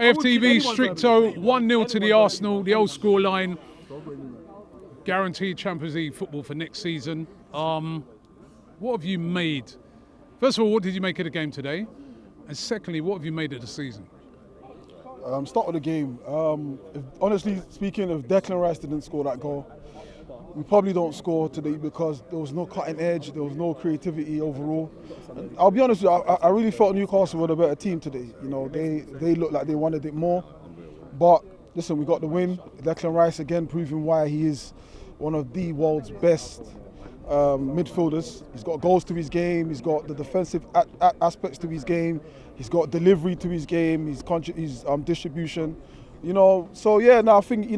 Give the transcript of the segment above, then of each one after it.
AFTV Stricto 1-0 to the Arsenal, the old score line. Guaranteed Champions League football for next season. What have you made? First of all, what did you make of the game today? And secondly, what have you made of the season? Start with the game. Honestly speaking, if Declan Rice didn't score that goal, we probably don't score today because there was no cutting edge, there was no creativity overall. And I'll be honest with you, I really felt Newcastle were the better team today. You know, they looked like they wanted it more. But listen, we got the win. Declan Rice again proving why he is one of the world's best midfielders. He's got goals to his game, he's got the defensive aspects to his game, he's got delivery to his game, his distribution. You know, so yeah, I think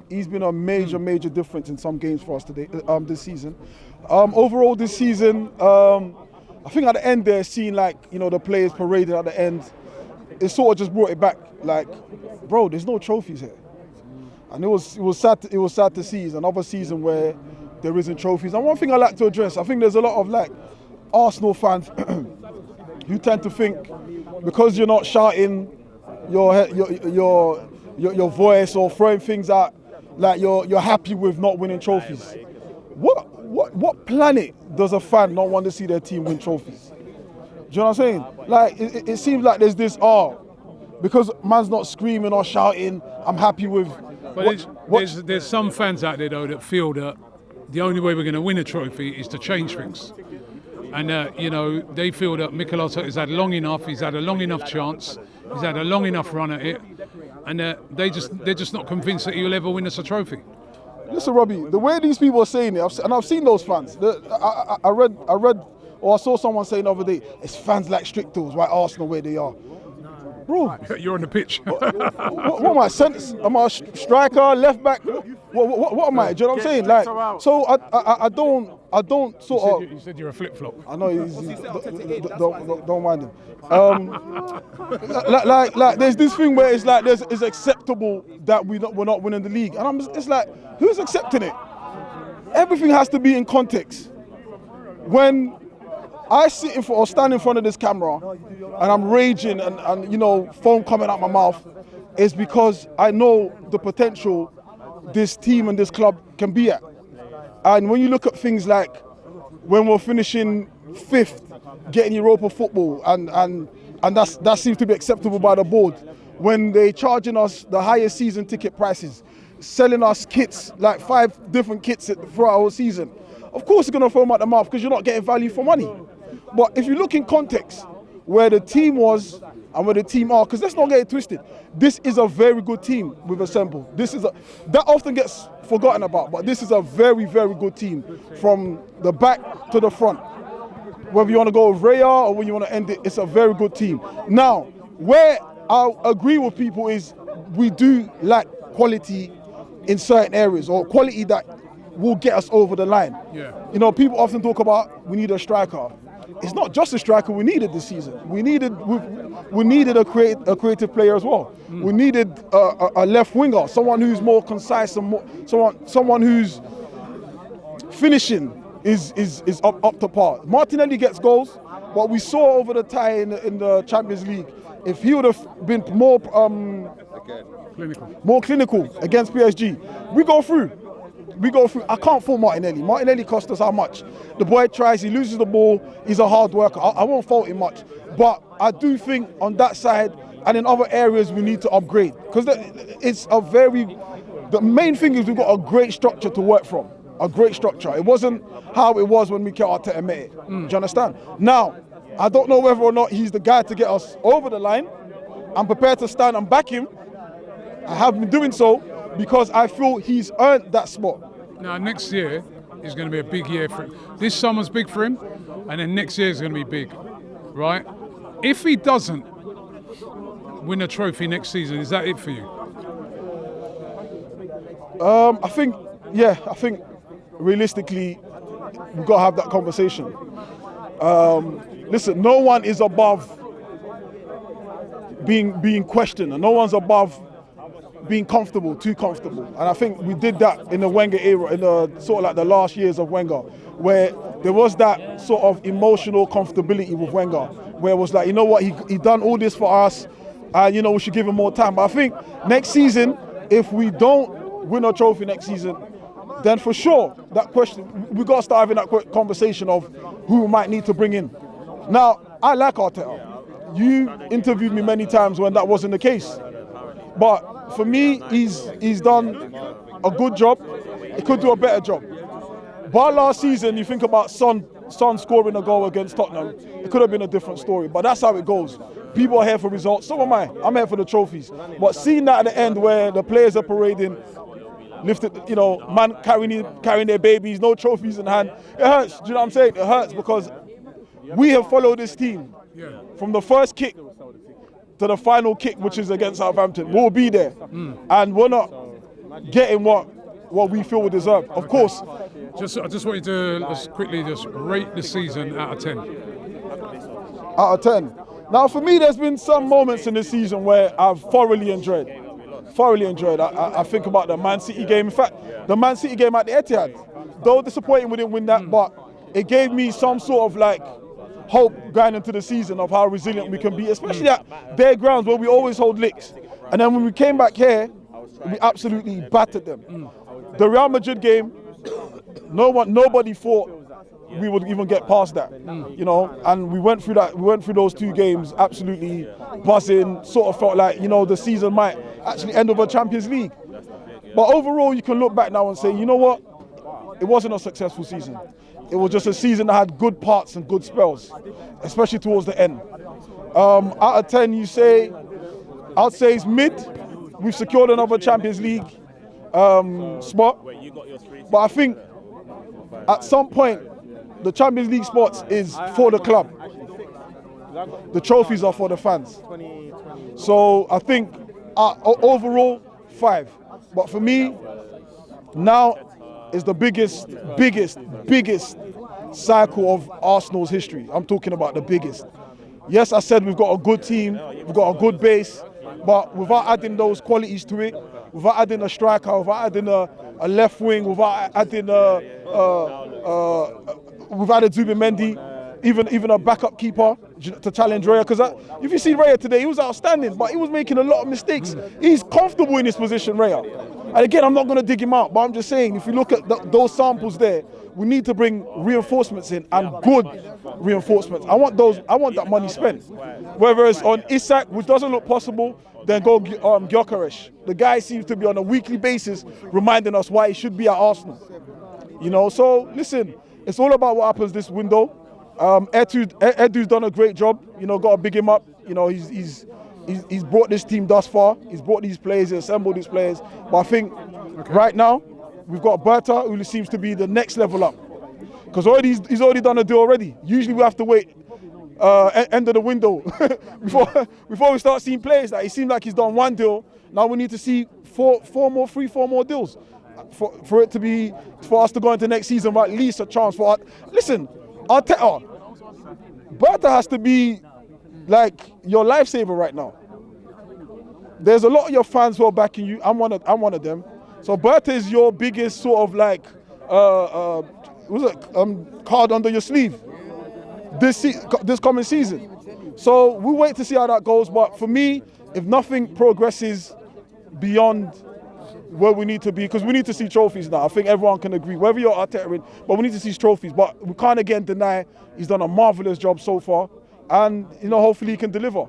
he's been a major difference in some games for us today, this season. Overall, this season, I think at the end there, seeing the players paraded at the end, it sort of just brought it back. Like, bro, there's no trophies here, and it was sad. It was sad to see. It's another season where there isn't trophies. And one thing I like to address, I think there's a lot of Arsenal fans who tend to think because you're not shouting your voice or throwing things out, like you're happy with not winning trophies. What planet does a fan not want to see their team win trophies? Do you know what I'm saying? Like it seems like there's this because man's not screaming or shouting, I'm happy with. But there's some fans out there though that feel that the only way we're going to win a trophy is to change things. And they feel that Mikel Arteta has had long enough. He's had a long enough chance. He's had a long enough run at it, and they're just not convinced that he'll ever win us a trophy. Listen, Robbie, the way these people are saying it, and I've seen those fans. I read, or I saw someone saying the other day, it's fans like Strictos, why Arsenal where they are. Bro, you're on the pitch. what am I? Am I a striker, left back? What am I? Do you know what I'm saying? Like, so I don't sort of. You said you're a flip flop. I know. Don't mind him. Like, there's this thing where it's like it's acceptable that we're not winning the league, and it's like, who's accepting it? Everything has to be in context. When I stand in front of this camera and I'm raging and foam coming out my mouth, is because I know the potential this team and this club can be at. And when you look at things like when we're finishing 5th, getting Europa football, and that seems to be acceptable by the board, when they're charging us the highest season ticket prices, selling us kits, like 5 different kits throughout our season, of course you're going to foam out the mouth because you're not getting value for money. But if you look in context, where the team was and where the team are, because let's not get it twisted, this is a very good team we've assembled. That often gets forgotten about, but this is a very good team from the back to the front. Whether you want to go with Raya or when you want to end it, it's a very good team. Now, where I agree with people is we do lack quality in certain areas, or quality that will get us over the line. Yeah. People often talk about we need a striker. It's not just a striker we needed this season. We needed a creative player as well. We needed a left winger, someone who's more concise and someone who's finishing is up to par. Martinelli gets goals, but we saw over the tie in the Champions League, if he would have been more clinical against PSG, we go through. I can't fault Martinelli. Martinelli cost us how much? The boy tries, he loses the ball, he's a hard worker. I won't fault him much. But I do think on that side and in other areas we need to upgrade. Because the main thing is we've got a great structure to work from. A great structure. It wasn't how it was when Mikel Arteta met it. Do you understand? Now, I don't know whether or not he's the guy to get us over the line. I'm prepared to stand and back him. I have been doing so because I feel he's earned that spot. Now, next year is going to be a big year for him. This summer's big for him, and then next year is going to be big, right? If he doesn't win a trophy next season, is that it for you? I think realistically, we've got to have that conversation. Listen, no one is above being questioned, and no one's above being too comfortable. And I think we did that in the Wenger era, in the sort of like the last years of Wenger, where there was that sort of emotional comfortability with Wenger, where it was like, you know what, he done all this for us, and we should give him more time. But I think next season, if we don't win a trophy next season, then for sure that question we got to start having that conversation of who we might need to bring in. Now, I like Arteta. You interviewed me many times when that wasn't the case, but for me, he's done a good job. He could do a better job. But last season, you think about Son scoring a goal against Tottenham, it could have been a different story. But that's how it goes. People are here for results. So am I. I'm here for the trophies. But seeing that at the end where the players are parading, lifted, man carrying their babies, no trophies in hand, it hurts. Do you know what I'm saying? It hurts because we have followed this team from the first kick to the final kick, which is against Southampton. We'll be there. And we're not getting what we feel we deserve. Of course. I just want you to quickly rate the season out of 10. Out of 10. Now, for me, there's been some moments in this season where I've thoroughly enjoyed. I think about the Man City game. In fact, the Man City game at the Etihad. Though disappointing we didn't win that, but it gave me some sort of hope going into the season of how resilient we can be, especially at their grounds where we always hold licks. And then when we came back here, we absolutely battered them. The Real Madrid game, nobody thought we would even get past that, and we went through that. We went through those two games absolutely buzzing. Sort of felt like the season might actually end with a Champions League. But overall, you can look back now and say, you know what, it wasn't a successful season. It was just a season that had good parts and good spells, especially towards the end. Out of 10, I'd say it's mid. We've secured another Champions League spot, but I think at some point the Champions League spots is for the club. The trophies are for the fans. So I think overall 5. But for me, now is the biggest cycle of Arsenal's history. I'm talking about the biggest. Yes, I said we've got a good team, we've got a good base, but without adding those qualities to it, without adding a striker, without adding a left wing, without adding we've added Zubimendi, even a backup keeper to challenge Raya. Because if you see Raya today, he was outstanding, but he was making a lot of mistakes. He's comfortable in his position, Raya. And again, I'm not going to dig him out, but I'm just saying, if you look at those samples there, we need to bring reinforcements in, and good reinforcements. I want that money spent. Whether it's on Isak, which doesn't look possible, then go Gyökeres. The guy seems to be on a weekly basis reminding us why he should be at Arsenal. So listen, it's all about what happens this window. Edu's done a great job. Got to big him up. He's brought this team thus far. He's brought these players, he's assembled these players. But I think right now we've got Berta, who seems to be the next level up. Because he's already done a deal already. Usually we have to wait end of the window before we start seeing players. It seems like he's done one deal. Now we need to see four more deals for us to go into next season with at least a chance for. Listen, Arteta, Berta has to be like your lifesaver right now. There's a lot of your fans who are backing you. I'm one of them. So Berta is your biggest sort of card under your sleeve this coming season. So we'll wait to see how that goes. But for me, if nothing progresses beyond where we need to be, because we need to see trophies now. I think everyone can agree, whether you're Arteta in, but we need to see trophies. But we can't again deny he's done a marvellous job so far, and hopefully he can deliver.